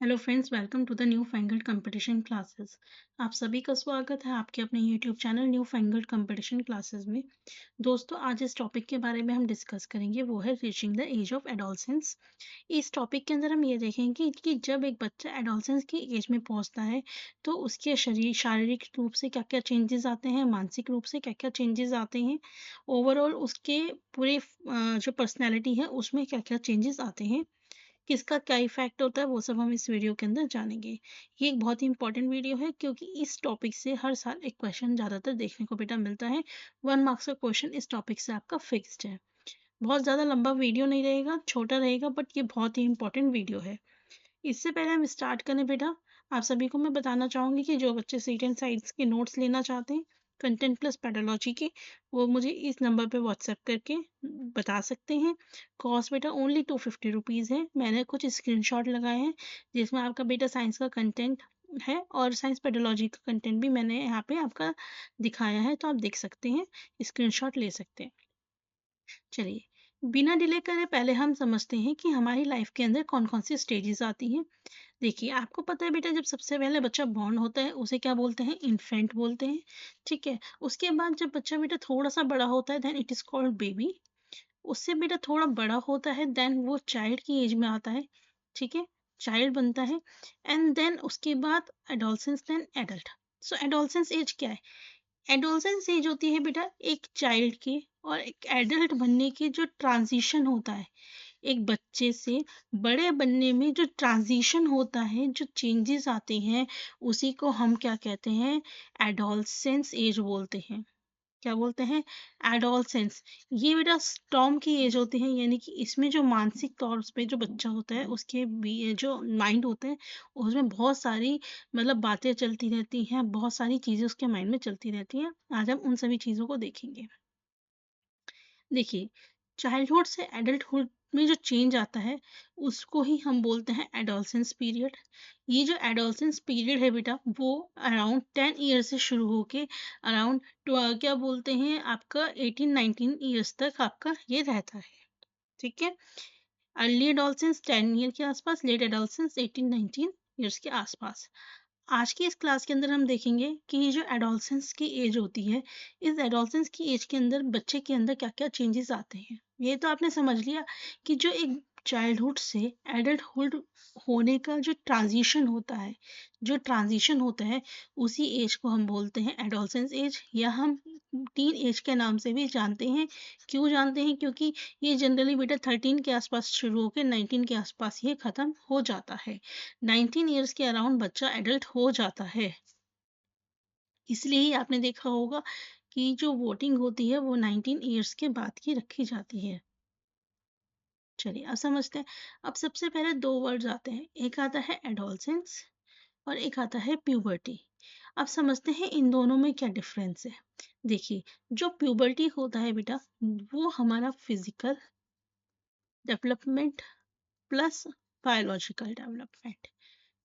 Hello friends, welcome to the new fangled competition classes. आप सभी का स्वागत है आपके अपने YouTube channel new fangled competition classes में। दोस्तों, आज इस टॉपिक के बारे में हम डिस्कस करेंगे, वो है reaching the age of adolescence. इस टॉपिक के अंदर हम ये देखेंगे कि जब एक बच्चा एडोलसेंस की एज में पहुंचता है तो उसके शरीर शारीरिक रूप से क्या क्या चेंजेस आते हैं, मानसिक रूप से क्या क्या चेंजेस आते हैं, ओवरऑल उसके पूरे जो पर्सनैलिटी है उसमें क्या क्या चेंजेस आते हैं, किसका क्या इफ़ेक्ट होता है, वो सब हम इस वीडियो के अंदर जानेंगे। ये एक बहुत ही इंपॉर्टेंट वीडियो है क्योंकि इस टॉपिक से हर साल एक क्वेश्चन ज़्यादातर देखने को बेटा मिलता है। 1 मार्क्स का क्वेश्चन इस टॉपिक से आपका फिक्स्ड है। बहुत ज़्यादा लंबा वीडियो नहीं रहेगा, छोटा रहेगा, बट ये बहुत ही इंपॉर्टेंट वीडियो है। इससे पहले हम स्टार्ट करें बेटा, आप सभी को मैं बताना चाहूँगी कि जो बच्चे सीट एंड साइंस के नोट्स लेना चाहते हैं कंटेंट प्लस पेडोलॉजी के, वो मुझे इस नंबर पे व्हाट्सएप करके बता सकते हैं। कॉस्ट बेटा ओनली 250 रुपीज़ है। मैंने कुछ स्क्रीनशॉट लगाए हैं जिसमें आपका बेटा साइंस का कंटेंट है और साइंस पेडोलॉजी का कंटेंट भी मैंने यहाँ पे आपका दिखाया है, तो आप देख सकते हैं, स्क्रीनशॉट ले सकते हैं। चलिए, बिना डिले करे पहले हम समझते हैं कि हमारी लाइफ के अंदर कौन कौन सी स्टेजेस आती हैं। देखिए, आपको पता है बेटा, जब सबसे पहले बच्चा बॉर्न होता है उसे क्या बोलते हैं, इन्फेंट बोलते हैं। ठीक है। उसके बाद जब बच्चा बेटा थोड़ा सा बड़ा होता है then it is called baby. उससे बेटा थोड़ा बड़ा होता है देन वो चाइल्ड की एज में आता है। ठीक है, चाइल्ड बनता है। एंड देन उसके बाद एडोलसेंस देन एडल्ट। सो एडोलसेंस एज क्या है? एडोलसेंस एज होती है बेटा एक चाइल्ड की और एक एडल्ट बनने की जो ट्रांजिशन होता है, एक बच्चे से बड़े बनने में जो ट्रांजिशन होता है, जो चेंजेस आते हैं, उसी को हम क्या कहते हैं, एडोलसेंस एज बोलते हैं। क्या बोलते हैं? एडोलसेंस। ये बेटा स्टॉर्म की एज होती है, यानी कि इसमें जो मानसिक तौर पे जो बच्चा होता है उसके भी जो माइंड होता है उसमें बहुत सारी मतलब बातें चलती रहती हैं, बहुत सारी चीज़ें उसके माइंड में चलती रहती हैं। आज हम उन सभी चीज़ों को देखेंगे। देखिए, चाइल्डहुड से एडल्टहुड में जो चेंज आता है उसको ही हम बोलते हैं एडोलसेंस पीरियड। ये जो एडोलसेंस पीरियड है बेटा वो अराउंड 10 ईयर से शुरू होके अराउंड क्या बोलते हैं आपका 18-19 ईयर्स तक आपका ये रहता है। ठीक है। अर्ली एडोलसेंस 10 ईयर के आसपास, लेट एडोलसेंस 18-19 ईयर्स के आसपास। आज की इस क्लास के अंदर हम देखेंगे कि ये जो एडोलसेंस की एज होती है, इस एडोलसेंस की एज के अंदर बच्चे के अंदर क्या-क्या चेंजेस आते हैं। ये तो आपने समझ लिया कि जो एक चाइल्डहुड से एडल्टहुड होने का जो ट्रांजिशन होता है, उसी एज को हम बोलते हैं एडोलसेंस एज, या हम टीन एज के नाम से भी जानते हैं। क्यों जानते हैं? क्योंकि ये जनरली बेटा 13 के आसपास शुरू होकर 19 के आसपास ये खत्म हो जाता है। 19 ईयर्स के अराउंड बच्चा एडल्ट हो जाता है। इसलिए ही आपने देखा होगा कि जो वोटिंग होती है वो 19 ईयर्स के बाद की रखी जाती है। चलिए, अब समझते हैं। अब सबसे पहले दो वर्ड्स आते हैं, एक आता है एडोलसेंस और एक आता है प्यूबर्टी। अब समझते हैं इन दोनों में क्या डिफरेंस है। देखिए, जो प्यूबर्टी होता है बेटा वो हमारा physical development plus biological development.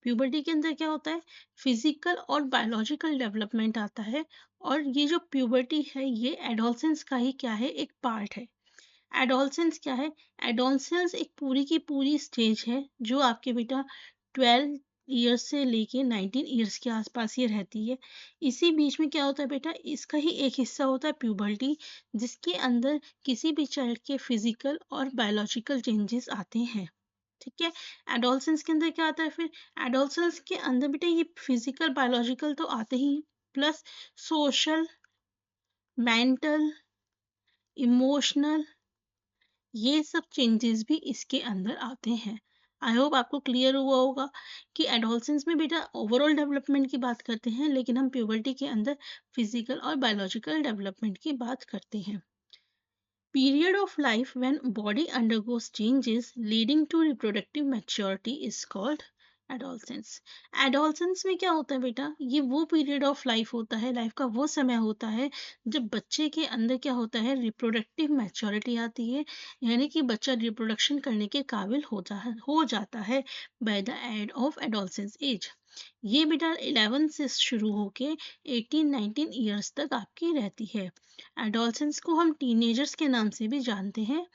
Puberty के अंदर क्या होता है, फिजिकल और बायोलॉजिकल डेवलपमेंट आता है। और ये जो प्यूबर्टी है ये एडोलसेंस का ही क्या है, एक पार्ट है। एडोलसेंस क्या है? एडोलसेंस एक पूरी की पूरी स्टेज है जो आपके बेटा 12 ईयर्स से लेके 19 ईयर्स के आसपास ये रहती है। इसी बीच में क्या होता है बेटा, इसका ही एक हिस्सा होता है प्यूबर्टी, जिसके अंदर किसी भी चाइल्ड के फिजिकल और बायोलॉजिकल चेंजेस आते हैं। ठीक है। एडोलसेंस के अंदर क्या आता है फिर? एडोलसेंस के अंदर बेटा ये फिजिकल बायोलॉजिकल तो आते ही, प्लस सोशल, मेंटल, इमोशनल, ये सब चेंजेस भी इसके अंदर आते हैं। आई होप आपको क्लियर हुआ होगा कि एडोलसेंस में बेटा ओवरऑल डेवलपमेंट की बात करते हैं, लेकिन हम प्यूबर्टी के अंदर फिजिकल और बायोलॉजिकल डेवलपमेंट की बात करते हैं। Period of life when body undergoes changes leading to reproductive maturity is called adolescence। adolescence में क्या होता है बेटा, ये वो पीरियड ऑफ लाइफ होता है, लाइफ का वो समय होता है जब बच्चे के अंदर क्या होता है, रिप्रोडक्टिव मैच्योरिटी आती है, यानी कि बच्चा रिप्रोडक्शन करने के काबिल हो जाता है by the end of adolescence age. ये बेटा 11 से शुरू होके 18-19 ईयर्स तक आपकी रहती है। एडोलसेंस को हम टीनेजर्स के नाम से भी जानते हैं।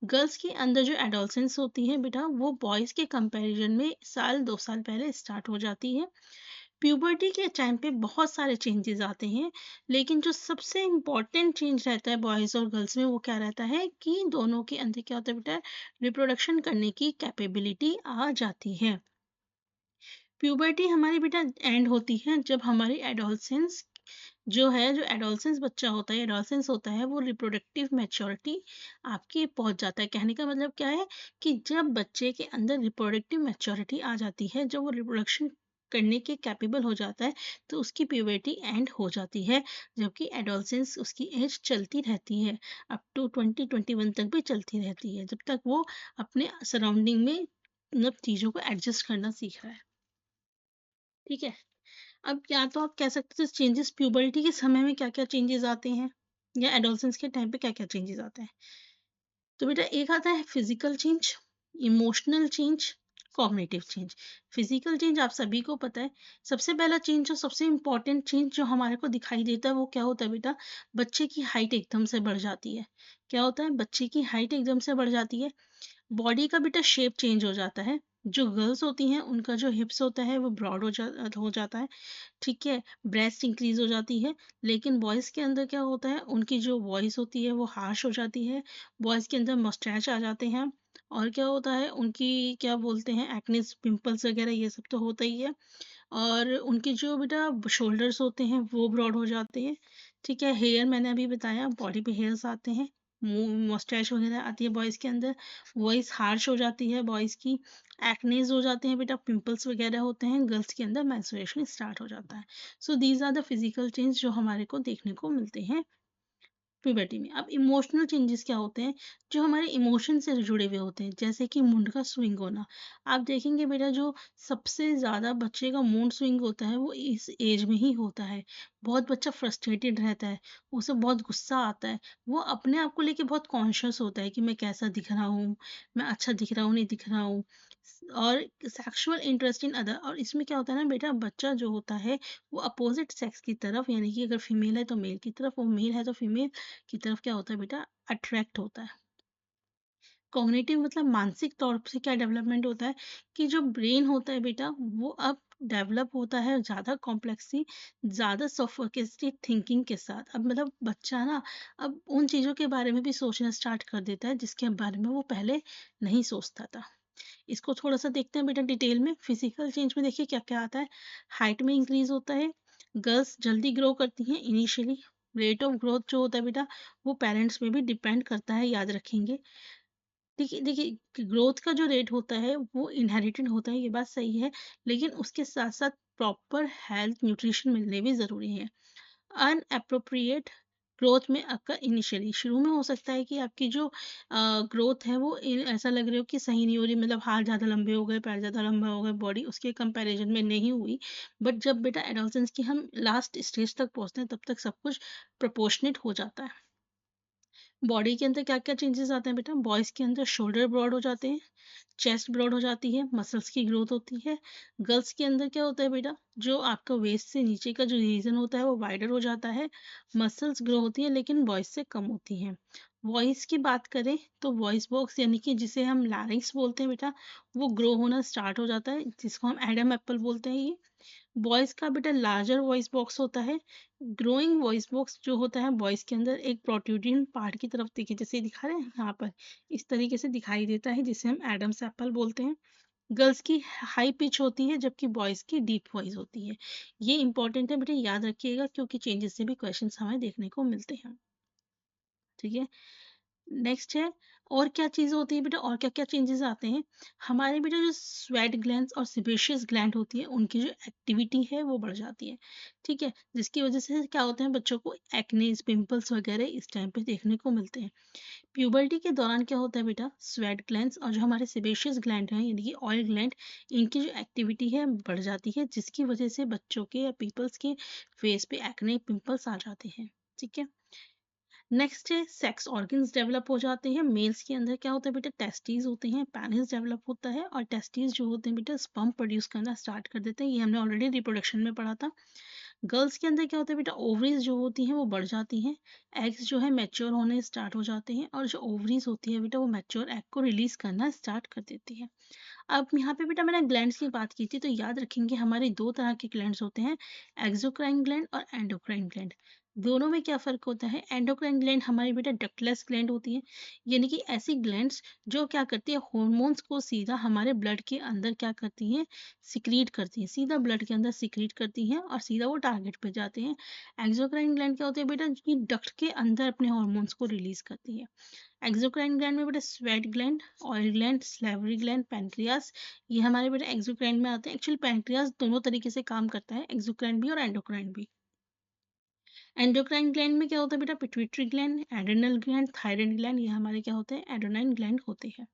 गर्ल्स के अंदर जो एडोलसेंस होती है बेटा, वो बॉयज़ के कंपैरिजन में 1-2 साल पहले स्टार्ट हो जाती है। प्यूबर्टी के टाइम पे बहुत सारे चेंजेस आते हैं, लेकिन जो सबसे इम्पोर्टेंट चेंज रहता है बॉयज़ और गर्ल्स में, वो क्या रहता है कि दोनों के अंदर क्या होता है बेटा, रिप्रोडक्शन करने की कैपेबिलिटी आ जाती है। प्यूबर्टी हमारी बेटा एंड होती है जब हमारी एडोलसेंस जो एडोलसेंस बच्चा होता है, एडोलसेंस होता है, वो रिप्रोडक्टिव मैच्योरिटी आपकी पहुंच जाता है। कहने का मतलब क्या है कि जब बच्चे के अंदर रिप्रोडक्टिव मैच्योरिटी आ जाती है, जब वो रिप्रोडक्शन करने के कैपेबल हो जाता है, तो उसकी प्यूबर्टी एंड हो जाती है। जबकि एडोलसेंस उसकी एज चलती रहती है, अप टू 20-21 तक भी चलती रहती है, जब तक वो अपने सराउंडिंग में मतलब चीज़ों को एडजस्ट करना सीख रहा है। ठीक है। अब या तो आप कह सकते हो चेंजेस प्यूबर्टी के समय में क्या-क्या चेंजेस आते हैं, या एडोलसेंस के टाइम पे क्या-क्या चेंजेस आते हैं। तो बेटा एक आता है physical change, emotional change, cognitive change. Physical change आप सभी को पता है। सबसे पहला चेंज जो सबसे इम्पोर्टेंट चेंज जो हमारे को दिखाई देता है, वो क्या होता है बेटा, बच्चे की हाइट एकदम से बढ़ जाती है। क्या होता है, बच्चे की हाइट एकदम से बढ़ जाती है। बॉडी का बेटा शेप चेंज हो जाता है। जो गर्ल्स होती हैं उनका जो हिप्स होता है वो ब्रॉड हो जाता है। ठीक है, ब्रेस्ट इंक्रीज हो जाती है। लेकिन बॉयज़ के अंदर क्या होता है, उनकी जो वॉइस होती है वो हार्श हो जाती है। बॉयज़ के अंदर मस्टैच आ जाते हैं। और क्या होता है, उनकी क्या बोलते हैं, एक्नेस पिंपल्स वगैरह ये सब तो होता ही है। और उनके जो बेटा शोल्डर्स होते हैं वो ब्रॉड हो जाते हैं। ठीक है, हेयर मैंने अभी बताया, बॉडी पे हेयर्स आते हैं, मुंह मस्टैच वगैरह आती है बॉयज़ के अंदर। वॉइस हार्श हो जाती है बॉयज़ की। एक्नेस हो जाते हैं बेटा, पिंपल्स वगैरह होते हैं। गर्ल्स के अंदर मेंस्ट्रुएशन स्टार्ट हो जाता है। So these are the physical change जो हमारे को देखने को मिलते हैं प्यूबर्टी में। अब इमोशनल चेंजेस क्या होते हैं, जो हमारे इमोशन से जुड़े हुए होते हैं, जैसे कि मूड का स्विंग होना। आप देखेंगे बेटा, जो सबसे ज़्यादा बच्चे का मूड स्विंग होता है वो इस एज में ही होता है। बहुत बच्चा फ्रस्ट्रेटेड रहता है, उसे बहुत गुस्सा आता है, वो अपने आप को लेके बहुत कॉन्शियस होता है कि मैं कैसा दिख रहा हूँ, मैं अच्छा दिख रहा हूँ, नहीं दिख रहा हूँ। और सेक्सुअल इंटरेस्ट इन अदर, और इसमें क्या होता है ना बेटा, बच्चा जो होता है वो अपोजिट सेक्स की तरफ, यानी कि अगर फीमेल है तो मेल की तरफ, वो मेल है तो फीमेल की तरफ क्या होता है बेटा, अट्रैक्ट होता है। कॉग्निटिव मतलब मानसिक तौर से क्या डेवलपमेंट होता है कि जो ब्रेन होता है बेटा, वो अब डेवलप होता है ज़्यादा कॉम्प्लेक्सी, ज़्यादा सोफिस्टिकेटेड थिंकिंग के साथ। अब मतलब बच्चा ना अब उन चीज़ों के बारे में भी सोचना स्टार्ट कर देता है जिसके बारे में वो पहले नहीं सोचता था। इसको थोड़ा सा देखते हैं बेटा डिटेल में। फिजिकल चेंज में देखिए क्या क्या आता है। हाइट में इंक्रीज होता है। गर्ल्स जल्दी ग्रो करती हैं इनिशियली। रेट ऑफ ग्रोथ जो होता है बेटा, वो पेरेंट्स में भी डिपेंड करता है, याद रखेंगे। देखिए देखिए, ग्रोथ का जो रेट होता है वो इनहेरिटेड होता है, ये बात सही है। लेकिन उसके साथ साथ प्रॉपर हेल्थ न्यूट्रिशन मिलने भी ज़रूरी है। अनएप्रोप्रिएट ग्रोथ में आपका इनिशियली शुरू में हो सकता है कि आपकी जो ग्रोथ है वो ऐसा लग रही हो कि सही नहीं हो रही, मतलब हाथ ज़्यादा लंबे हो गए, पैर ज़्यादा लंबा हो गए, बॉडी उसके कंपैरिजन में नहीं हुई। बट जब बेटा एडोलसेंस की हम लास्ट स्टेज तक पहुंचते हैं, तब तक सब कुछ प्रोपोर्शनेट हो जाता है। बॉडी के अंदर क्या क्या चेंजेस आते हैं बेटा, बॉयज़ के अंदर शोल्डर ब्रॉड हो जाते हैं, चेस्ट ब्रॉड हो जाती है, मसल्स की ग्रोथ होती है। गर्ल्स के अंदर क्या होता है बेटा, जो आपका वेस्ट से नीचे का जो रीजन होता है वो वाइडर हो जाता है। मसल्स ग्रो होती है, लेकिन वॉइस से कम होती हैं। वॉइस की बात करें तो वॉइस बॉक्स यानी कि जिसे हम लैरिंक्स बोलते हैं बेटा, वो ग्रो होना स्टार्ट हो जाता है, जिसको हम एडम एप्पल बोलते हैं। ये बॉयज़ का बेटा लार्जर वॉइस बॉक्स होता है। ग्रोइंग वॉइस बॉक्स जो होता है बॉयज़ के अंदर एक प्रोट्रूडिंग पार्ट की तरफ, देखिए जैसे दिखा रहे हैं यहाँ पर, इस तरीके से दिखाई देता है, जिसे हम एडम्स एप्पल बोलते हैं। गर्ल्स की हाई पिच होती है, जबकि बॉयज़ की डीप वॉइस होती है। ये इंपॉर्टेंट है बेटा, याद रखिएगा, क्योंकि चेंजेस से भी क्वेश्चंस हमें देखने को मिलते हैं। ठीक है, नेक्स्ट है, और क्या चीज़ होती है बेटा, और क्या-क्या चेंजेस आते हैं? हमारे बेटा जो स्वेट ग्लैंड्स और सेबेशियस ग्लैंड होती है, उनकी जो एक्टिविटी है वो बढ़ जाती है। ठीक है? जिसकी वज़ह से क्या होता है, बच्चों को एक्नेस, पिंपल्स वगैरह इस टाइम पे देखने को मिलते हैं। प्यूबर्टी के दौरान क्या होता है बेटा, स्वेट ग्लैंड्स और जो हमारे सेबेशियस ग्लैंड हैं, यानी कि ऑयल ग्लैंड, इनकी जो एक्टिविटी है बढ़ जाती है, जिसकी वज़ह से बच्चों के या पीपल्स के फेस पे एक्ने, पिंपल्स आ जाते हैं। ठीक है? नेक्स्ट है सेक्स ऑर्गन्स डेवलप हो जाते हैं। मेल्स के अंदर क्या होता है बेटा, टेस्टीज होते हैं, पेनिस डेवलप होता है और टेस्टीज जो होते हैं बेटा स्पर्म प्रोड्यूस करना स्टार्ट कर देते हैं। ये हमने ऑलरेडी रिप्रोडक्शन में पढ़ा था। गर्ल्स के अंदर क्या होता है बेटा, ओवरीज जो होती हैं वो बढ़ जाती हैं, एग्स जो है मैच्योर होने स्टार्ट हो जाते हैं और जो ओवरीज होती है बेटा वो मैच्योर एग को रिलीज करना स्टार्ट कर देती है। अब यहाँ पे बेटा मैंने ग्लैंड्स की बात की थी, तो याद रखेंगे हमारे दो तरह के ग्लैंड्स होते हैं, एक्सोक्राइन ग्लैंड और एंडोक्राइन ग्लैंड। दोनों में क्या फर्क होता है, एंडोक्राइन ग्लैंड हमारी बेटा डक्टलेस ग्लैंड होती है, यानी कि ऐसी ग्लैंड्स जो क्या करती है, हॉर्मोन्स को सीधा हमारे ब्लड के अंदर क्या करती हैं, सिक्रीट करती हैं, सीधा ब्लड के अंदर सिक्रीट करती हैं और सीधा वो टारगेट पे जाते हैं। एक्सोक्राइन ग्लैंड क्या होती है बेटा, ये डक्ट के अंदर अपने हॉर्मोन्स को रिलीज करती है। एक्सोक्राइन ग्लैंड में बेटा sweat gland, oil gland, salivary gland, pancreas, ये हमारे बेटा एक्सोक्राइन में आते हैं। एक्चुअली पैनक्रियास दोनों तरीके से काम करता है, एक्सोक्राइन भी और एंडोक्राइन भी। एंडोक्राइन ग्लैंड में क्या होता है बेटा, pituitary gland, adrenal gland, thyroid gland, ये हमारे क्या होते हैं, एड्रेनाइन ग्लैंड होते हैं।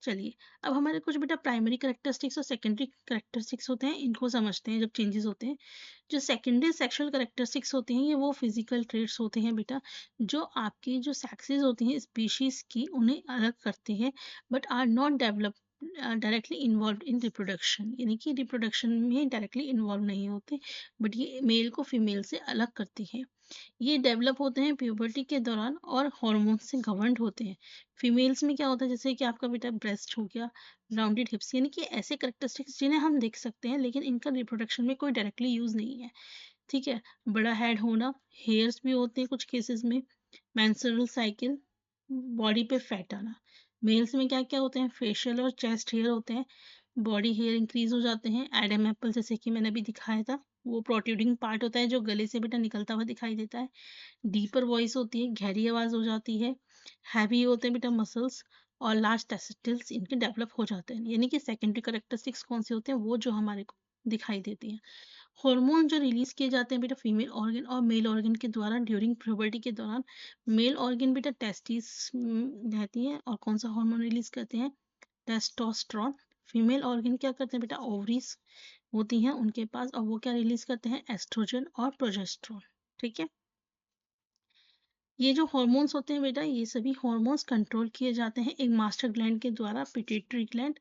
चलिए, अब हमारे कुछ बेटा प्राइमरी कैरेक्टरिस्टिक्स और सेकेंडरी कैरेक्टरिस्टिक्स होते हैं, इनको समझते हैं जब चेंजेस होते हैं। जो सेकेंडरी सेक्सुअल कैरेक्टरिस्टिक्स होते हैं ये वो फिजिकल ट्रेट्स होते हैं बेटा, जो आपकी जो सेक्सेस होती हैं स्पीशीज की उन्हें अलग करते हैं, but are not develop directly involve in reproduction, यानी कि रिप्रोडक्शन में डायरेक्टली इन्वॉल्व नहीं होते, बट ये मेल को फीमेल से अलग करती हैं। ये डेवलप होते हैं प्यूबर्टी के दौरान और हार्मोन से गवर्नड होते हैं। फीमेल्स में क्या होता है, जैसे कि आपका बेटा ब्रेस्ट हो गया, राउंडेड हिप्स, यानी कि ऐसे करेक्टरिस्टिक्स जिन्हें हम देख सकते हैं लेकिन इनका रिप्रोडक्शन में कोई डायरेक्टली यूज नहीं है। ठीक है, बड़ा हेड होना, हेयर्स भी होते हैं कुछ केसेस में, मेंस्ट्रुअल साइकिल, बॉडी पे फैट आना। मेल्स में क्या क्या होते हैं, फेशियल और चेस्ट हेयर होते हैं, बॉडी हेयर इंक्रीज हो जाते हैं, एडम एप्पल जैसे कि मैंने अभी दिखाया था, वो प्रोट्रूडिंग पार्ट होता है जो गले से बेटा निकलता हुआ दिखाई देता है, डीपर वॉइस होती है, गहरी आवाज हो जाती है, हैवी होते हैं बेटा मसल्स और लार्ज टेस्टिकल्स इनके डेवलप हो जाते हैं। यानी कि सेकेंडरी करेक्टरिस्टिक्स कौन से होते हैं, वो जो हमारे को दिखाई देती हैं। हार्मोन जो रिलीज किए जाते हैं बेटा फीमेल ऑर्गन और मेल ऑर्गन के द्वारा ड्यूरिंग प्यूबर्टी के दौरान, मेल ऑर्गन बेटा टेस्टिस रहती है और कौन सा हार्मोन रिलीज करते हैं, टेस्टोस्टेरोन। फीमेल ऑर्गन क्या करते हैं बेटा, ओवरीज होती हैं उनके पास और वो क्या रिलीज करते हैं, एस्ट्रोजन और प्रोजेस्टेरोन। ठीक है, ये जो हॉर्मोन्स होते हैं बेटा, ये सभी हॉर्मोन्स कंट्रोल किए जाते हैं एक मास्टर ग्लैंड के द्वारा, पिट्यूटरी ग्लैंड,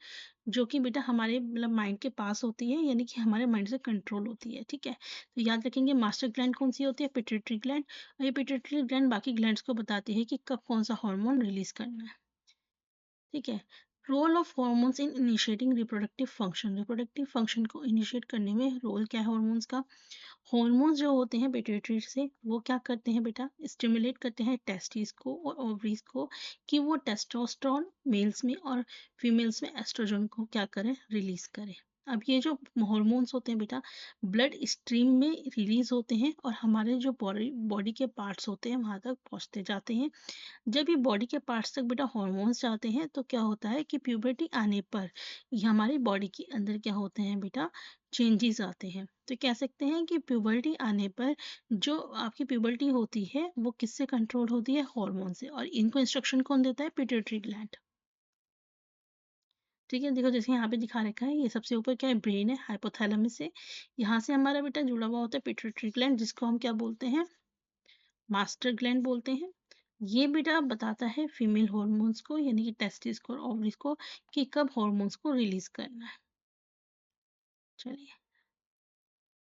जो कि बेटा हमारे मतलब माइंड के पास होती है, यानी कि हमारे माइंड से कंट्रोल होती है। ठीक है, तो याद रखेंगे मास्टर ग्लैंड कौन सी होती है, पिट्यूटरी ग्लैंड, और ये पिट्यूटरी ग्लैंड बाकी ग्लैंड्स को बताती है कि कब कौन सा हार्मोन रिलीज करना है। ठीक है, role of hormones in initiating reproductive function, reproductive function को इनिशिएट करने में रोल क्या है हॉर्मोन्स का। हॉर्मोन्स जो होते हैं पिट्यूटरी से वो क्या करते हैं बेटा, स्टिमुलेट करते हैं टेस्टिस को और ओवरीज को कि वो टेस्टोस्टेरोन मेल्स में और फीमेल्स में एस्ट्रोजन को क्या करें, रिलीज करें। अब ये जो हॉर्मोन्स होते हैं बेटा ब्लड स्ट्रीम में रिलीज होते हैं और हमारे जो बॉडी बॉडी के पार्ट्स होते हैं वहां तक पहुंचते जाते हैं। जब ये बॉडी के पार्ट्स तक बेटा हॉर्मोन्स जाते हैं तो क्या होता है कि प्यूबर्टी आने पर ये हमारी बॉडी के अंदर क्या होते हैं बेटा, चेंजेस आते हैं। तो कह सकते हैं कि प्यूबर्टी आने पर जो आपकी प्यूबर्टी होती है वो किससे कंट्रोल होती है, हार्मोन से, और इनको इंस्ट्रक्शन कौन देता है, पिट्यूटरी ग्लैंड। ठीक है, देखो जैसे यहाँ पे दिखा रखा है, ये सबसे ऊपर क्या है, ब्रेन है, हाइपोथैलेमस से यहाँ से हमारा बेटा जुड़ा हुआ होता है पिट्यूटरी ग्लैंड, जिसको हम क्या बोलते हैं, मास्टर ग्लैंड बोलते हैं। ये बेटा बताता है फीमेल हॉर्मोन्स को, यानी कि टेस्टिस को और ओवरीज को, कि कब हॉर्मोन्स को रिलीज करना है। चलिए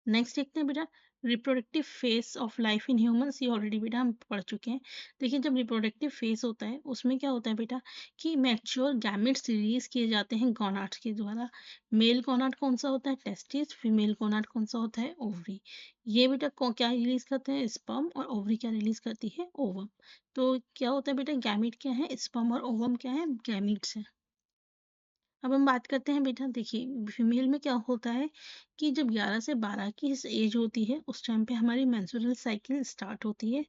नेक्स्ट देखते हैं बेटा, reproductive face of life in humans, ये ऑलरेडी बेटा हम पढ़ चुके हैं। देखिए जब रिप्रोडक्टिव फेस होता है उसमें क्या होता है बेटा कि मैच्योर गैमेट्स रिलीज किए जाते हैं गोनाड्स के द्वारा। मेल गोनाड कौन सा होता है, टेस्टिस, फीमेल गोनाड कौन सा होता है, ओवरी। ये बेटा क्या रिलीज करते हैं, स्पर्म, और ओवरी क्या रिलीज करती है, ओवम। तो क्या होता है बेटा, गैमीट क्या है, स्पर्म, और ओवम क्या है, गैमीट्स है। अब हम बात करते हैं बेटा, देखिए फीमेल में क्या होता है कि जब 11 से 12 की एज होती है उस टाइम पे हमारी मेंस्ट्रुअल साइकिल स्टार्ट होती है।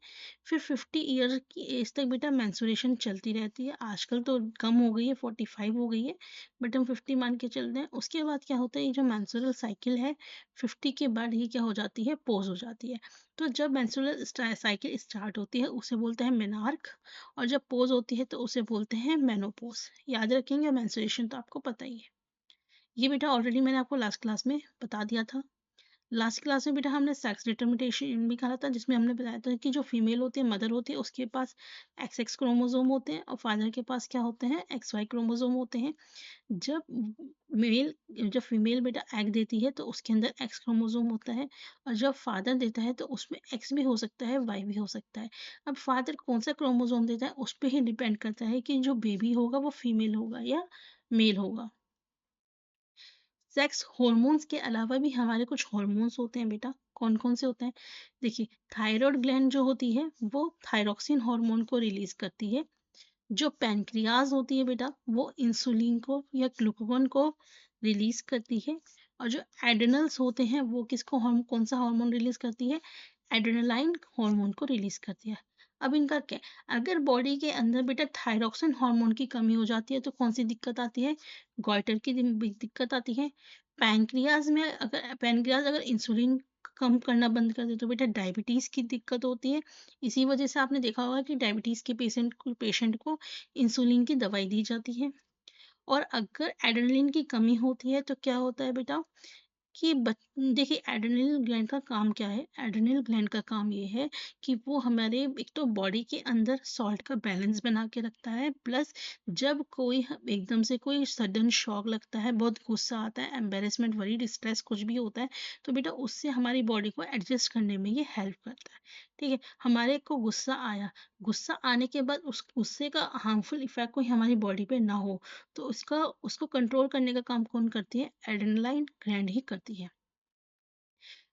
फिर 50 ईयर की एज तक बेटा मेंस्ट्रुएशन चलती रहती है, आजकल तो कम हो गई है, 45 हो गई है, बट हम 50 मान के चलते हैं। उसके बाद क्या होता है, ये जो मेंस्ट्रुअल साइकिल है 50 के बाद ये क्या हो जाती है, पोज हो जाती है। तो जब मेंस्ट्रुअल साइकिल स्टार्ट होती है उसे बोलते हैं मेनार्क, और जब पोज होती है तो उसे बोलते हैं मेनोपोज। याद रखेंगे, मेंस्ट्रुएशन तो आपको पता ही है, ये बेटा ऑलरेडी मैंने आपको लास्ट क्लास में बता दिया था। लास्ट क्लास में बेटा हमने सेक्स डिटर्मिनेशन भी कहा था, जिसमें हमने बताया था कि जो फीमेल होती है, मदर होती है, उसके पास XX क्रोमोसोम होते हैं और फादर के पास क्या होते हैं, XY क्रोमोसोम होते हैं। जब मेल जब फीमेल बेटा एग देती है तो उसके अंदर X क्रोमोसोम होता है, और जब फादर देता है तो उसमें X भी हो सकता है, Y भी हो सकता है। अब फादर कौन सा क्रोमोसोम देता है उस पे ही डिपेंड करता है कि जो बेबी होगा वो फीमेल होगा या मेल होगा। सेक्स हॉर्मोन्स के अलावा भी हमारे कुछ हॉर्मोन्स होते हैं बेटा। कौन कौन से होते हैं? देखिए, थायराइड ग्लैंड जो होती है वो थायरोक्सिन हार्मोन को रिलीज करती है। जो पैनक्रियाज होती है बेटा वो इंसुलिन को या ग्लूकागॉन को रिलीज करती है। और जो एड्रेनल्स होते हैं वो कौन सा हार्मोन रिलीज करती है? एड्रेनालाइन हार्मोन को रिलीज करती है। अब इनका क्या है? अगर बॉडी के अंदर बेटा थायरोक्सिन हार्मोन की कमी हो जाती है तो कौन सी दिक्कत आती है? गॉइटर की दिक्कत आती है। पैनक्रियाज अगर इंसुलिन कम करना बंद कर दे तो बेटा डायबिटीज की दिक्कत होती है। इसी वजह से आपने देखा होगा कि डायबिटीज के पेशेंट को इंसुलिन की दवाई दी जाती है। और अगर एड्रेनलिन की कमी होती है तो क्या होता है बेटा कि देखिए, एड्रेनल ग्लैंड का काम क्या है? एड्रेनल ग्लैंड का काम ये है कि वो हमारे एक तो बॉडी के अंदर सॉल्ट का बैलेंस बना के रखता है, प्लस जब एकदम से कोई सडन शॉक लगता है, बहुत गुस्सा आता है, एम्बेरसमेंट, वरी, डिस्ट्रेस कुछ भी होता है, तो बेटा उससे हमारी बॉडी को एडजस्ट करने में ये हेल्प करता है। ठीक है, हमारे को गुस्सा आया, गुस्सा आने के बाद उस गुस्से का हार्मफुल इफेक्ट कोई हमारी बॉडी पे ना हो, तो उसको कंट्रोल करने का काम कौन करती है? एड्रेनलाइन ग्लैंड ही करती है।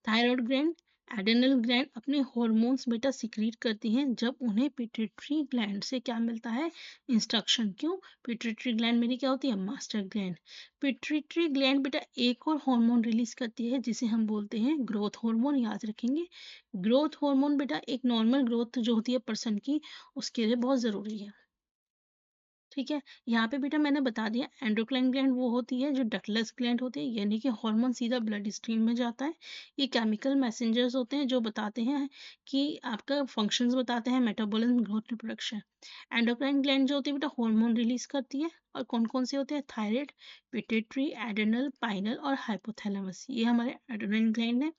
थायराइड ग्लैंड, एड्रेनल ग्लैंड अपने हॉर्मोन्स बेटा सिक्रीट करती हैं जब उन्हें पिट्यूटरी ग्लैंड से क्या मिलता है? इंस्ट्रक्शन। क्यों? पिट्यूटरी ग्लैंड मेरी क्या होती है? Master gland. पिट्यूटरी ग्लैंड बेटा एक और हार्मोन रिलीज करती है जिसे हम बोलते हैं ग्रोथ हार्मोन। याद रखेंगे, ग्रोथ हार्मोन बेटा एक नॉर्मल ग्रोथ जो होती है पर्सन की, उसके लिए बहुत जरूरी है। ठीक है, यहाँ पे बेटा मैंने बता दिया, एंडोक्राइन ग्लैंड वो होती है जो डक्टलेस ग्लैंड होती है, यानी कि हार्मोन सीधा ब्लड स्ट्रीम में जाता है। ये केमिकल मैसेंजर्स होते हैं जो बताते हैं कि आपका फंक्शंस बताते हैं, metabolism, growth, reproduction. Endocrine gland जो होती है बेटा हार्मोन रिलीज करती है, और कौन कौन से होते हैं? थायराइड, पिट्यूटरी, एड्रेनल, पाइनल और हाइपोथैलेमस, ये हमारे एंडोक्राइन ग्लैंड है।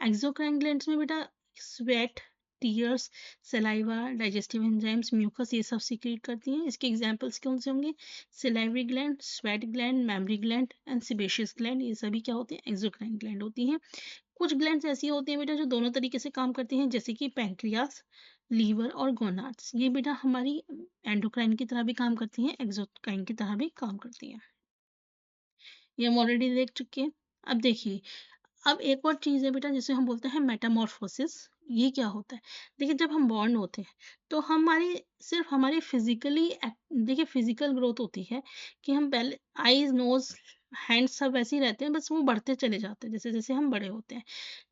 एक्सोक्राइन ग्लैंड्स में बेटा sweat, tears, saliva, digestive enzymes, mucus, ये सब सीक्रेट करती हैं। इसके एग्जांपल्स कौन से होंगे? Salivary gland, sweat gland, mammary gland and sebaceous gland, ये सभी क्या होते हैं? एक्सोक्राइन ग्लैंड होती हैं। कुछ ग्लैंड्स ऐसी होती हैं बेटा जो दोनों तरीके से काम करती हैं, जैसे कि पैंक्रियास, लीवर और गोनाड्स, ये बेटा हमारी एंडोक्राइन की तरह भी काम करती हैं, एक्सोक्राइन की तरह भी काम करती हैं। ये हम ऑलरेडी देख चुके हैं। अब देखिए, अब एक और चीज़ है बेटा जिसे हम बोलते हैं मेटामॉर्फोसिस। ये क्या होता है? देखिए, जब हम बॉर्न होते हैं तो सिर्फ हमारी देखिए फिजिकल ग्रोथ होती है कि हम पहले आईज, नोज, हैंड्स सब वैसे ही रहते हैं, बस वो बढ़ते चले जाते हैं जैसे जैसे हम बड़े होते हैं।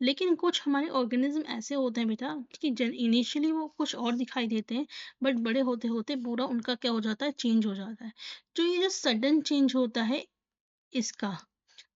लेकिन कुछ हमारे ऑर्गेनिज्म ऐसे होते हैं बेटा कि इनिशियली वो कुछ और दिखाई देते हैं, बट बड़े होते होते पूरा उनका क्या हो जाता है? चेंज हो जाता है। तो ये जो सडन चेंज होता है इसका,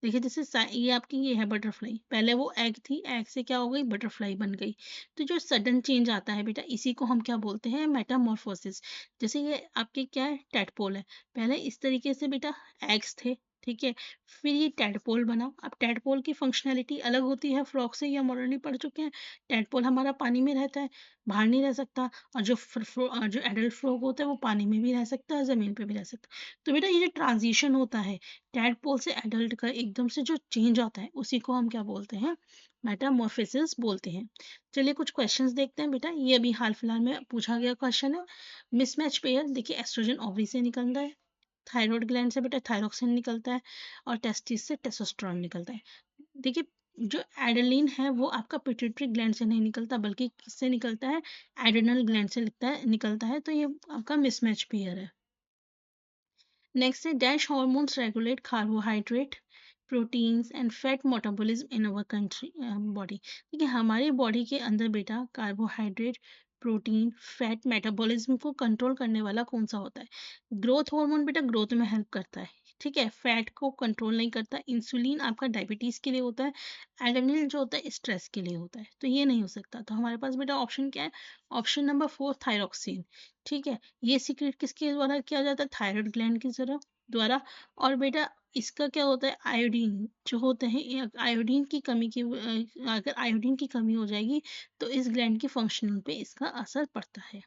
देखिए जैसे ये आपकी ये है बटरफ्लाई, पहले वो एग थी, एग से क्या हो गई? बटरफ्लाई बन गई। तो जो सडन चेंज आता है बेटा, इसी को हम क्या बोलते हैं? मेटामॉर्फोसिस। जैसे ये आपके क्या है? टैडपोल है। पहले इस तरीके से बेटा एग्स थे, ठीक है, फिर ये टैडपोल बना। अब टैडपोल की फंक्शनैलिटी अलग होती है फ्रॉग से, ये हम ऑलरेडी पढ़ चुके हैं। टैडपोल हमारा पानी में रहता है, बाहर नहीं रह सकता, और जो एडल्ट फ्रॉग होता है वो पानी में भी रह सकता है, जमीन पे भी रह सकता है। तो बेटा ये जो ट्रांजिशन होता है टैडपोल से एडल्ट का, एकदम से जो चेंज आता है, उसी को हम क्या बोलते हैं? मेटामॉर्फोसिस बोलते हैं। चलिए कुछ क्वेश्चंस देखते हैं बेटा, ये अभी हाल फिलहाल में पूछा गया क्वेश्चन है। मिसमैच पेयर, देखिए एस्ट्रोजन ओवरी से निकलता है, थायराइड ग्लैंड से बेटा थायरोक्सिन निकलता है, और टेस्टिस से टेस्टोस्टेरोन निकलता है। देखिए, जो एडेलिन है वो आपका पिट्यूटरी ग्लैंड से नहीं निकलता, बल्कि किससे निकलता है? एड्रेनल ग्लैंड से निकलता है, तो ये आपका मिसमैच पेयर है। नेक्स्ट है dash hormones regulate carbohydrate, proteins and fat metabolism in our country body. देखिए, हमारी बॉडी के अंदर बेटा कार्बोहाइड्रेट, प्रोटीन, फैट मेटाबॉलिज्म को कंट्रोल करने वाला कौन सा होता है? ग्रोथ हार्मोन बेटा ग्रोथ में हेल्प करता है, ठीक है, फैट को कंट्रोल नहीं करता। इंसुलिन आपका डायबिटीज के लिए होता है, एडेनिल जो होता है स्ट्रेस के लिए होता है, तो ये नहीं हो सकता। तो हमारे पास बेटा ऑप्शन क्या है? Option number 4 thyroxine. ठीक है, ये सीक्रेट किसके द्वारा किया जाता है? थायराइड ग्लैंड की तरफ। द्वारा। और बेटा इसका क्या होता है, आयोडीन जो होते हैं, आयोडीन की कमी की अगर आयोडीन की कमी हो जाएगी तो इस ग्लैंड की फंक्शनिंग पे इसका असर पड़ता है।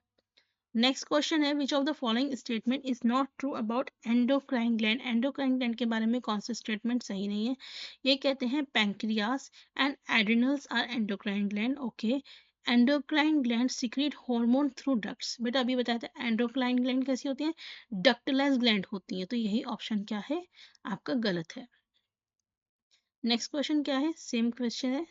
नेक्स्ट क्वेश्चन है, which of the following statement is not true about endocrine gland. Endocrine gland के बारे में कौन सा स्टेटमेंट सही नहीं है? ये कहते हैं pancreas and adrenals are endocrine gland. Okay, endocrine gland secrete hormone through ducts. बेटा अभी बताया था एंडोक्राइन ग्लैंड कैसी होती है, डक्टलेस ग्लैंड होती है, तो यही ऑप्शन क्या है आपका गलत है। नेक्स्ट क्वेश्चन क्या है, सेम क्वेश्चन है।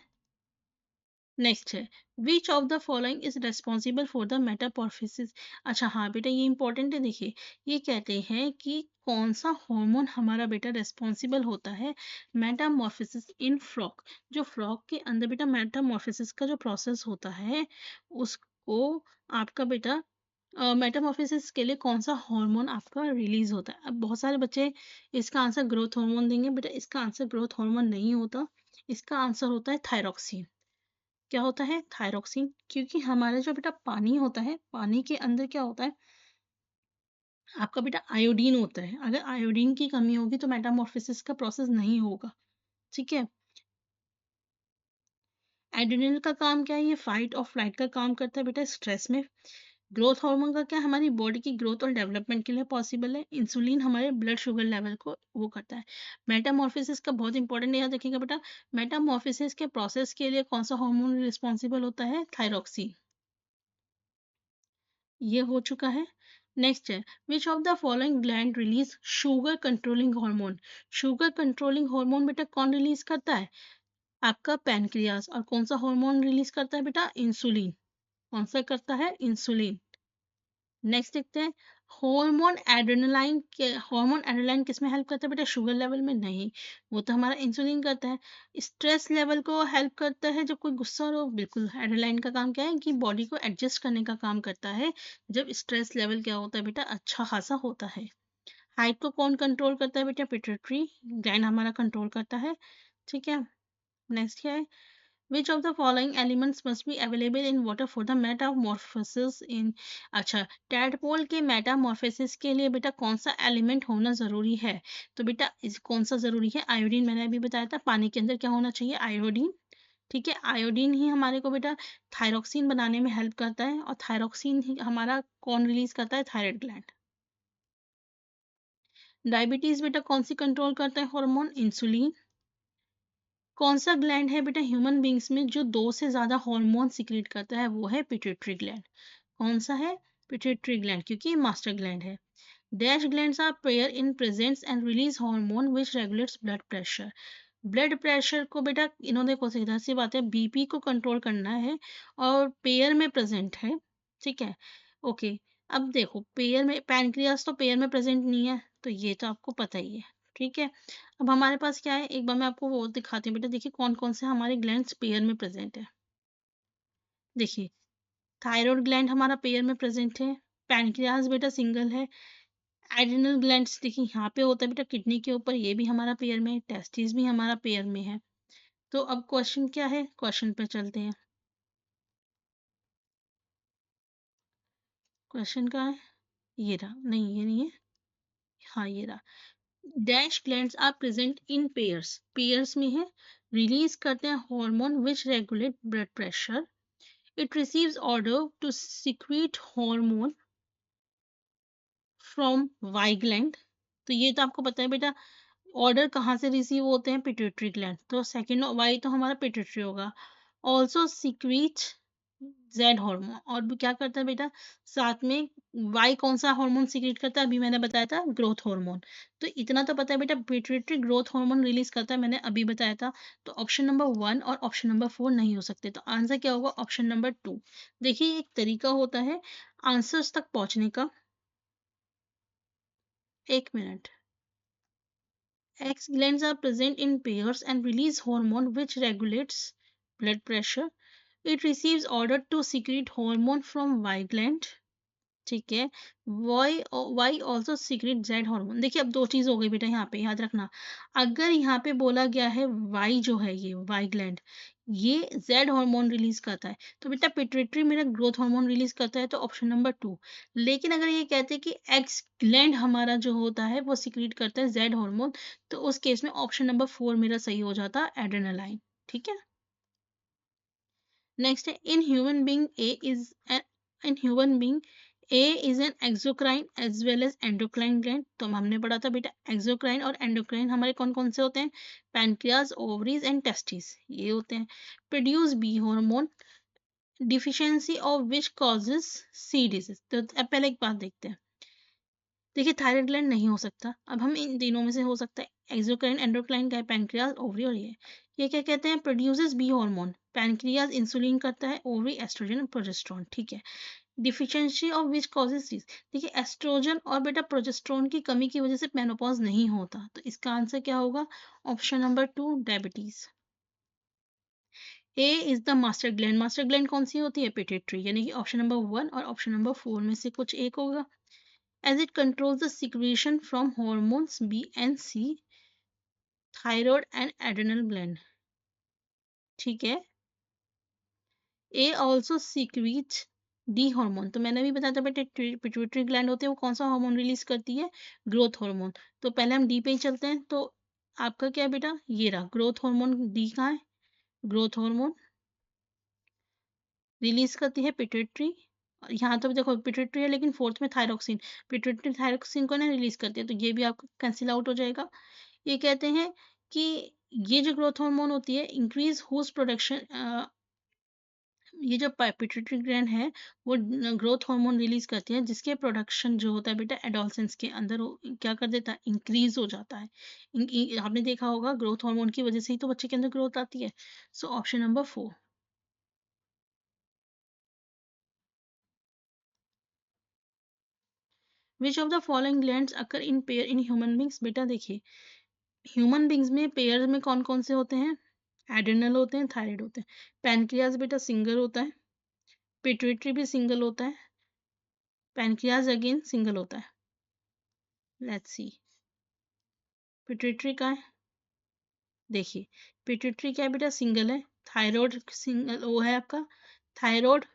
नेक्स्ट है, which of the following is responsible for the Metamorphosis. अच्छा हाँ बेटा ये इंपॉर्टेंट है, देखिए ये कहते हैं कि कौन सा हार्मोन हमारा बेटा रेस्पॉन्सिबल होता है मेटामॉर्फोसिस इन फ्रॉक। जो फ्रॉक के अंदर बेटा मेटामॉर्फोसिस का जो प्रोसेस होता है उसको आपका बेटा मेटामॉर्फोसिस के लिए कौन सा हार्मोन आपका रिलीज होता है। अब बहुत सारे बच्चे इसका आंसर ग्रोथ हार्मोन देंगे, बेटा इसका आंसर ग्रोथ हार्मोन नहीं होता, इसका आंसर होता है थायरॉक्सिन। क्या होता है, थायरॉक्सिन। क्योंकि हमारा जो बेटा पानी होता है, पानी के अंदर क्या होता है आपका बेटा, आयोडीन होता है। अगर आयोडीन की कमी होगी तो मेटामॉर्फोसिस का प्रोसेस नहीं होगा। ठीक है, एड्रेनल का काम क्या है, ये फाइट और फ्लाइट का काम करता है बेटा स्ट्रेस में। ग्रोथ हार्मोन का क्या, हमारी बॉडी की ग्रोथ और डेवलपमेंट के लिए पॉसिबल है। इंसुलिन हमारे ब्लड शुगर लेवल को वो करता है। मेटामॉर्फोसिस का बहुत इंपॉर्टेंट याद रखिएगा बेटा, मेटामॉर्फोसिस के प्रोसेस के लिए कौन सा हार्मोन रिस्पॉन्सिबल होता है, थायरॉक्सिन। ये हो चुका है। नेक्स्ट है, which of the following gland release sugar controlling hormone. Sugar controlling hormone बेटा कौन रिलीज करता है, आपका पैनक्रियास। और कौन सा हार्मोन रिलीज करता है बेटा, इंसुलिन। कौन सा करता है, इंसुलिन। नेक्स्ट देखते हैं, हार्मोन एड्रेनालाइन किस में हेल्प करता है बेटा, शुगर लेवल में नहीं, वो तो हमारा इंसुलिन करता है। स्ट्रेस लेवल को हेल्प करता है, जब कोई गुस्सा हो, बिल्कुल एड्रेनालाइन का काम क्या है कि बॉडी को एडजस्ट करने का काम करता है जब स्ट्रेस लेवल क्या होता है बेटा, अच्छा खासा होता है। हाइट को कौन कंट्रोल करता है बेटा, पिट्यूटरी ग्लैंड हमारा कंट्रोल करता है। ठीक है, नेक्स्ट क्या है, which of the following elements must be available in water for the metamorphosis in। अच्छा, टैडपोल के मेटामॉर्फोसिस के लिए बेटा कौन सा एलिमेंट होना जरूरी है, तो बेटा कौन सा जरूरी है, आयोडीन। मैंने अभी बताया था पानी के अंदर क्या होना चाहिए, आयोडीन। ठीक है, आयोडीन ही हमारे को बेटा थायरॉक्सिन बनाने में हेल्प करता है, और थायरॉक्सिन ही हमारा कौन रिलीज करता है, थायराइड ग्लैंड। डायबिटीज बेटा कौन सी कंट्रोल करता है हार्मोन, इंसुलिन। कौन सा ग्लैंड है बेटा ह्यूमन बींग्स में जो 2 से ज्यादा हार्मोन सिक्रीट करता है, वो है पिट्यूटरी ग्लैंड। कौन सा है, पिट्यूटरी ग्लैंड, क्योंकि ये मास्टर ग्लैंड है। Dash glands are pair in presence and release hormone which regulates blood pressure. Blood pressure को बेटा इन्होंने को सीधा सी बात है बीपी को कंट्रोल करना है, और पेयर में प्रेजेंट है। ठीक है, ओके। अब देखो पेयर में, पैनक्रियास तो पेयर में प्रेजेंट नहीं है, तो ये तो आपको पता ही है। ठीक है, अब हमारे पास क्या है, एक बार मैं आपको वो दिखाती हूँ बेटा, देखिए कौन कौन से हमारे ग्लैंड्स पेयर में प्रेजेंट है। देखिए, थायराइड ग्लैंड हमारा पेयर में प्रेजेंट है, पैनक्रियास बेटा सिंगल है, एड्रिनल ग्लैंड्स देखिए यहाँ पे होता है बेटा किडनी के ऊपर, ये भी हमारा पेयर में है, टेस्टिस भी हमारा पेयर में है। तो अब क्वेश्चन क्या है, क्वेश्चन पे चलते हैं। क्वेश्चन का है, ये रहा, नहीं ये नहीं है, हाँ ये रहा। Dash glands are present in pairs, pairs में है, रिलीज करते हैं hormone which regulate blood pressure. It receives order to secrete hormone from Y gland. तो ये तो आपको पता है बेटा, ऑर्डर कहाँ से रिसीव होते हैं, पिट्यूटरी ग्लैंड, तो सेकंड वाई तो हमारा पिट्यूटरी होगा। ऑल्सो सिक्रीट जेड हार्मोन, और भी क्या करता है बेटा साथ में, वाई कौन सा हार्मोन सिक्रीट करता है, अभी मैंने बताया था ग्रोथ हार्मोन। तो इतना तो पता है बेटा, पिट्यूटरी ग्रोथ हार्मोन रिलीज करता है, मैंने अभी बताया था। तो ऑप्शन नंबर 1 और ऑप्शन नंबर 4 नहीं हो सकते, तो आंसर क्या होगा, ऑप्शन नंबर 2। देखिए एक तरीका होता है आंसर्स तक पहुंचने का, एक minute. X glands are present in pairs and release hormone which regulates blood pressure. It receives order to secrete hormone from Y gland. ठीक है। Y also secrete Z hormone. देखिए अब दो चीज हो गई बेटा, यहाँ पे याद रखना। अगर यहाँ पे बोला गया है वाई जो है, ये वाई ग्लैंड ये जेड हार्मोन रिलीज करता है, तो बेटा पिट्यूटरी मेरा ग्रोथ हार्मोन रिलीज करता है, तो ऑप्शन नंबर 2। लेकिन अगर ये कहते हैं कि एक्स ग्लैंड हमारा जो होता है वो सीक्रेट करता है जेड हार्मोन, तो उस केस में ऑप्शन नंबर 4 मेरा सही हो जाता, एड्रेनालाइन। ठीक है। नेक्स्ट है in human being in human being A is an exocrine as well as endocrine gland. तो हमने पढ़ा था बेटा एक्सोक्राइन और एंडोक्राइन हमारे कौन कौन से होते हैं, पैनक्रियाज, ओवरीज एंड टेस्टिस, ये होते हैं। Produce B hormone deficiency of which causes C disease. तो अब पहले एक बात देखते हैं। देखिए थायराइड ग्लैंड नहीं हो सकता, अब हम इन तीनों में से हो सकता है एक्सोक्राइन, एंडोक्राइन, क्या पैनक्रियाज, ओवरी और ये क्या कहते हैं, produces B hormone. Pancreas insulin करता है, ओवरी एस्ट्रोजन प्रोजेस्टेरोन। ठीक है। Deficiency of which causes this. देखिए एस्ट्रोजन और बेटा प्रोजेस्टेरोन की कमी की वजह से मेनोपॉज नहीं होता, तो इसका आंसर क्या होगा, option number 2 diabetes. A is the master gland. Master gland कौन सी होती है, पिट्यूटरी, यानी कि ऑप्शन नंबर 1 और ऑप्शन नंबर 4 में से कुछ एक होगा। As it controls the secretion from hormones B and C, thyroid and adrenal gland। ठीक है। A also secretes D hormone. तो मैंने भी बताया था बेटे पिट्यूटरी ग्लैंड होते हैं, वो कौन सा हार्मोन रिलीज करती है, ग्रोथ हार्मोन। तो पहले हम डी पे ही चलते हैं। तो आपका क्या है बेटा, ये रहा ग्रोथ हार्मोन, डी कहाँ है, ग्रोथ हार्मोन रिलीज करती है पिट्यूटरी। यहाँ तो देखो पिट्यूटरी है, लेकिन फोर्थ में थायरोक्सिन, पिट्यूटरी थायरोक्सिन को ना रिलीज करती है, तो ये भी आपका कैंसिल आउट हो जाएगा। ये कहते हैं कि ये जो ग्रोथ हार्मोन होती है इंक्रीज हुज प्रोडक्शन, ये जो पिट्यूटरी ग्लैंड है वो ग्रोथ हार्मोन रिलीज करती है, जिसके प्रोडक्शन जो होता है बेटा एडोलसेंस के अंदर क्या कर देता है, इंक्रीज हो जाता है। आपने देखा होगा ग्रोथ हार्मोन की वजह से ही तो बच्चे के अंदर ग्रोथ आती है। So option number 4। Which of the following glands occur in pair in human beings. बेटा देखिए ह्यूमन बींग्स में पेयर में कौन कौन से होते हैं, एड्रेनल होते हैं, थायराइड होते हैं। पैनक्रियाज बेटा सिंगल होता है, पिट्यूटरी भी सिंगल होता है, पैनक्रियाज अगेन सिंगल होता है। लेट्स सी पिट्यूटरी का है, देखिए पिट्यूटरी क्या है बेटा, सिंगल है। थायराइड सिंगल वो है आपका, thyroid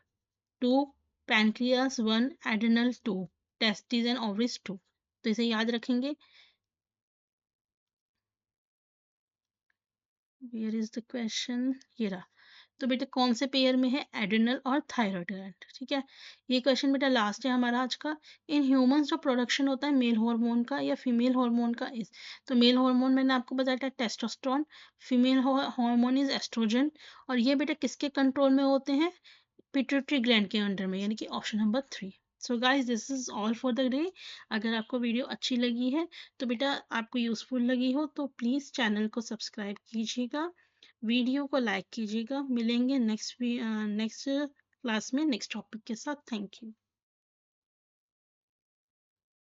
2, pancreas 1, adrenal 2, testis and ovaries 2। तो इसे याद रखेंगे। वेयर इज द क्वेश्चन, ये रहा। तो बेटा कौन से पेयर में है, एड्रेनल और थायराइड ग्लैंड। ठीक है। ये क्वेश्चन बेटा लास्ट है हमारा आज का। इन ह्यूमंस जो प्रोडक्शन होता है मेल हार्मोन का या फीमेल हार्मोन का इस, तो मेल हार्मोन मैंने आपको बताया था testosterone, female hormone is estrogen. और ये बेटा किसके कंट्रोल में होते हैं, पिट्यूटरी ग्लैंड के अंडर में, यानी कि option number 3। So guys this is all for the day. अगर आपको वीडियो अच्छी लगी है तो बेटा आपको यूजफुल लगी हो तो प्लीज़ चैनल को सब्सक्राइब कीजिएगा, वीडियो को लाइक कीजिएगा। मिलेंगे नेक्स्ट क्लास में नेक्स्ट टॉपिक के साथ। Thank you.